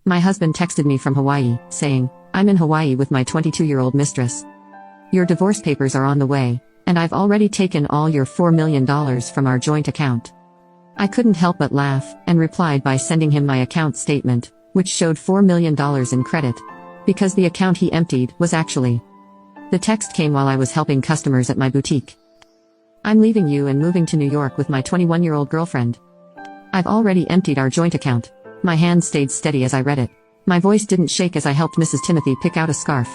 My husband texted me from Hawaii, saying, "I'm in Hawaii with my 22-year-old mistress. Your divorce papers are on the way, and I've already taken all your $4 million from our joint account." I couldn't help but laugh, and replied by sending him my account statement, which showed $4 million in credit, because the account he emptied was actually. The text came while I was helping customers at my boutique. "I'm leaving you and moving to New York with my 21-year-old girlfriend. I've already emptied our joint account." My hand stayed steady as I read it. My voice didn't shake as I helped Mrs. Timothy pick out a scarf.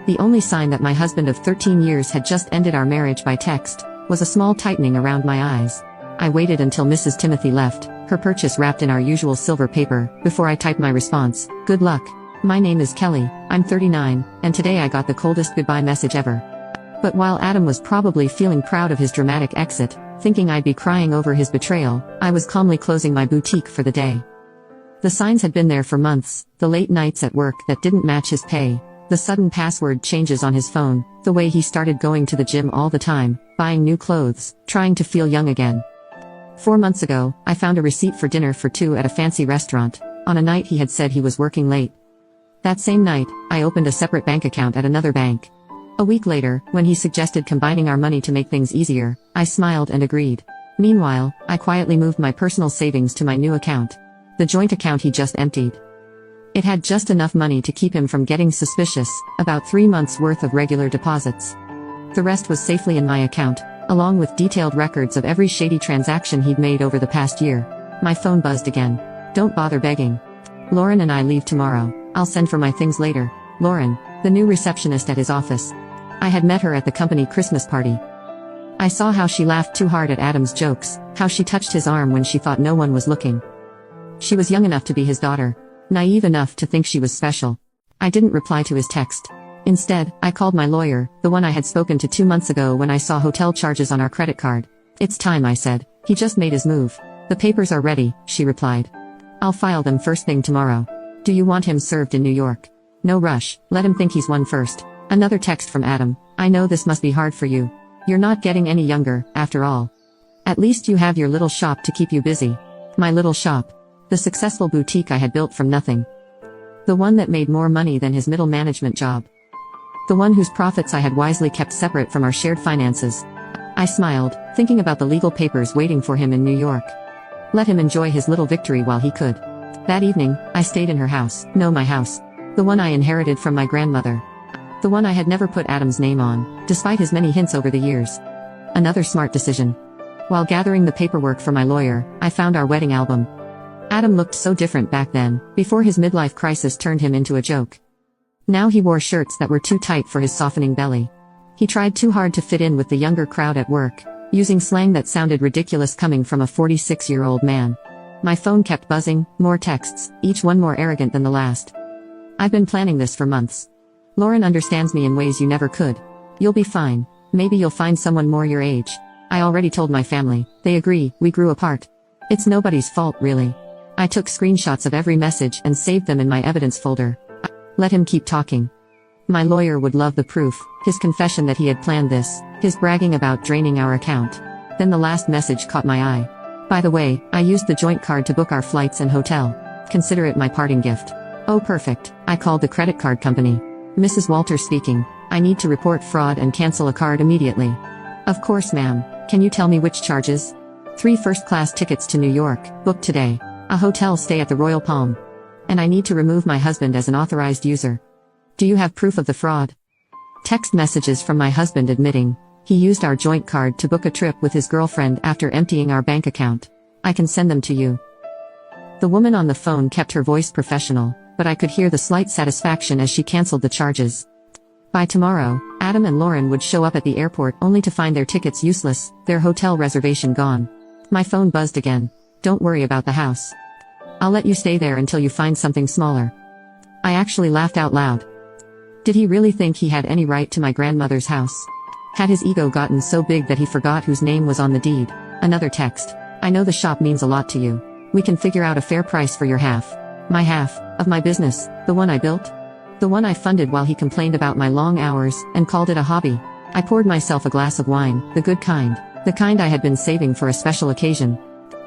The only sign that my husband of 13 years had just ended our marriage by text was a small tightening around my eyes. I waited until Mrs. Timothy left, her purchase wrapped in our usual silver paper, before I typed my response, "Good luck. My name is Kelly, I'm 39, and today I got the coldest goodbye message ever." But while Adam was probably feeling proud of his dramatic exit, thinking I'd be crying over his betrayal, I was calmly closing my boutique for the day. The signs had been there for months, the late nights at work that didn't match his pay, the sudden password changes on his phone, the way he started going to the gym all the time, buying new clothes, trying to feel young again. 4 months ago, I found a receipt for dinner for two at a fancy restaurant, on a night he had said he was working late. That same night, I opened a separate bank account at another bank. A week later, when he suggested combining our money to make things easier, I smiled and agreed. Meanwhile, I quietly moved my personal savings to my new account, the joint account he just emptied. It had just enough money to keep him from getting suspicious, about 3 months' worth of regular deposits. The rest was safely in my account, along with detailed records of every shady transaction he'd made over the past year. My phone buzzed again. "Don't bother begging. Lauren and I leave tomorrow. I'll send for my things later." Lauren, the new receptionist at his office. I had met her at the company Christmas party. I saw how she laughed too hard at Adam's jokes, how she touched his arm when she thought no one was looking. She was young enough to be his daughter, naive enough to think she was special. I didn't reply to his text. Instead, I called my lawyer, the one I had spoken to 2 months ago when I saw hotel charges on our credit card. "It's time," I said. "He just made his move." "The papers are ready," she replied. "I'll file them first thing tomorrow. Do you want him served in New York?" "No rush, let him think he's won first." Another text from Adam. "I know this must be hard for you. You're not getting any younger, after all. At least you have your little shop to keep you busy." My little shop. The successful boutique I had built from nothing. The one that made more money than his middle management job. The one whose profits I had wisely kept separate from our shared finances. I smiled, thinking about the legal papers waiting for him in New York. Let him enjoy his little victory while he could. That evening, I stayed in her house. No, my house. The one I inherited from my grandmother. The one I had never put Adam's name on, despite his many hints over the years. Another smart decision. While gathering the paperwork for my lawyer, I found our wedding album. Adam looked so different back then, before his midlife crisis turned him into a joke. Now he wore shirts that were too tight for his softening belly. He tried too hard to fit in with the younger crowd at work, using slang that sounded ridiculous coming from a 46-year-old man. My phone kept buzzing, more texts, each one more arrogant than the last. "I've been planning this for months. Lauren understands me in ways you never could. You'll be fine. Maybe you'll find someone more your age. I already told my family. They agree. We grew apart. It's nobody's fault, really." I took screenshots of every message and saved them in my evidence folder. Let him keep talking. My lawyer would love the proof, his confession that he had planned this, his bragging about draining our account. Then the last message caught my eye. "By the way, I used the joint card to book our flights and hotel. Consider it my parting gift." "Oh, perfect." I called the credit card company. "Mrs. Walters speaking. I need to report fraud and cancel a card immediately." "Of course, ma'am. Can you tell me which charges?" 3 first-class tickets to New York, booked today. A hotel stay at the Royal Palm. And I need to remove my husband as an authorized user. "Do you have proof of the fraud?" Text messages from my husband admitting he used our joint card to book a trip with his girlfriend after emptying our bank account. "I can send them to you." The woman on the phone kept her voice professional, but I could hear the slight satisfaction as she canceled the charges. By tomorrow, Adam and Lauren would show up at the airport only to find their tickets useless, their hotel reservation gone. My phone buzzed again. "Don't worry about the house. I'll let you stay there until you find something smaller." I actually laughed out loud. Did he really think he had any right to my grandmother's house? Had his ego gotten so big that he forgot whose name was on the deed? Another text. "I know the shop means a lot to you. We can figure out a fair price for your half." My half of my business, the one I built? The one I funded while he complained about my long hours and called it a hobby. I poured myself a glass of wine, the good kind, the kind I had been saving for a special occasion.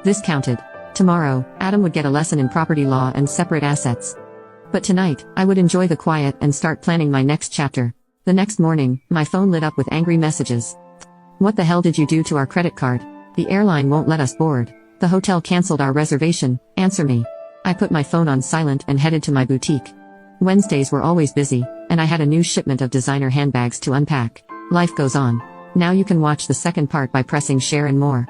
This counted. Tomorrow, Adam would get a lesson in property law and separate assets. But tonight, I would enjoy the quiet and start planning my next chapter. The next morning, my phone lit up with angry messages. What the hell did you do to our credit card? The airline won't let us board. The hotel canceled our reservation. Answer me. I put my phone on silent and headed to my boutique. Wednesdays were always busy, and I had a new shipment of designer handbags to unpack. Life goes on. Now you can watch the second part by pressing share and more.